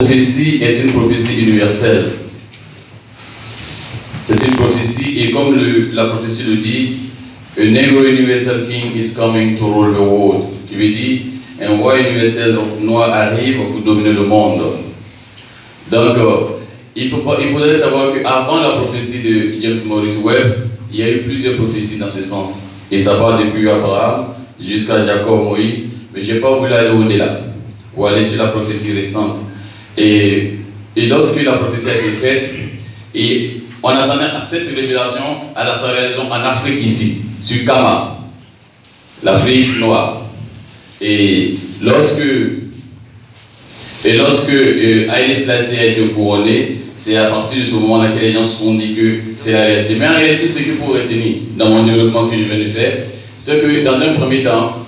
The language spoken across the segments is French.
La prophétie est une prophétie universelle. C'est une prophétie, et comme la prophétie le dit, a Negro Universal King is coming to rule the world. Qui veut dire, un roi universel noir arrive pour dominer le monde. Donc, il faudrait savoir qu'avant la prophétie de James Morris Webb, il y a eu plusieurs prophéties dans ce sens. Et ça va depuis Abraham jusqu'à Jacob, Moïse, mais je n'ai pas voulu aller au-delà, ou aller sur la prophétie récente. Et lorsque la prophétie a été faite, et on attendait à cette révélation à la réalisation en Afrique ici, sur Kama, l'Afrique noire. Et lorsque Haïlé Selassie a été couronné, c'est à partir de ce moment-là que les gens se sont dit que c'est la réalité. Mais en réalité, ce qu'il faut retenir dans mon développement que je viens de faire, c'est que dans un premier temps,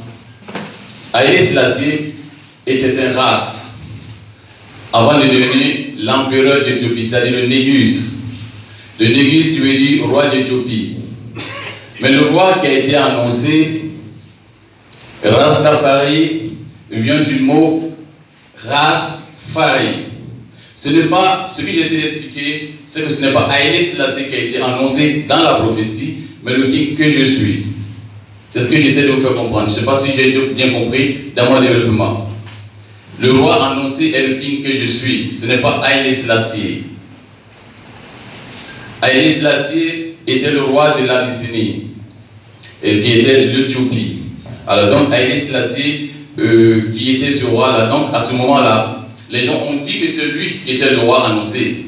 Haïlé Selassie était une race avant de devenir l'empereur d'Éthiopie, c'est-à-dire le Négus. Le Négus qui veut dire roi d'Éthiopie. Mais le roi qui a été annoncé, Rastafari, vient du mot Rastafari. Ce n'est pas, ce que j'essaie d'expliquer, c'est que ce n'est pas Haïlé Selassie qui a été annoncé dans la prophétie, mais le king que je suis. C'est ce que j'essaie de vous faire comprendre. Je ne sais pas si j'ai été bien compris dans mon développement. Le roi annoncé est le king que je suis. Ce n'est pas Haïlé Selassie. Haïlé Selassie était le roi de l'Abyssinie, et ce qui était l'Éthiopie. Alors donc Haïlé Selassie, qui était ce roi-là, donc à ce moment-là, les gens ont dit que c'est lui qui était le roi annoncé.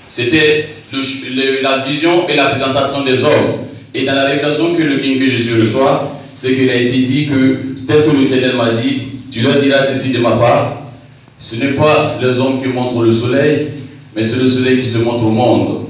C'était la vision et la présentation des hommes. Et dans la révélation que le king que je suis reçoit, c'est qu'il a été dit que, tel que l'Éternel m'a dit, tu leur diras ceci de ma part, ce n'est pas les hommes qui montrent le soleil, mais c'est le soleil qui se montre au monde.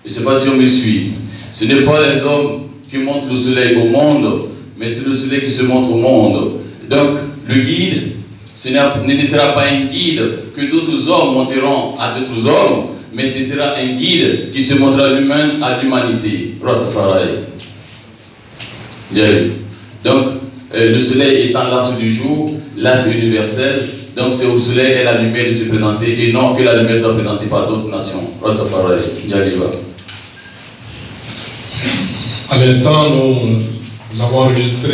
Je ne sais pas si on me suit. Ce n'est pas les hommes qui montrent le soleil au monde, mais c'est le soleil qui se montre au monde. Donc, le guide, ce ne sera pas un guide que d'autres hommes montreront à d'autres hommes, mais ce sera un guide qui se montrera lui-même à l'humanité. Rastafari. Donc, le soleil étant l'astre du jour, l'astre universel, donc c'est au soleil et la lumière de se présenter, et non que la lumière soit présentée par d'autres nations. Rastafari. À l'instant, nous avons enregistré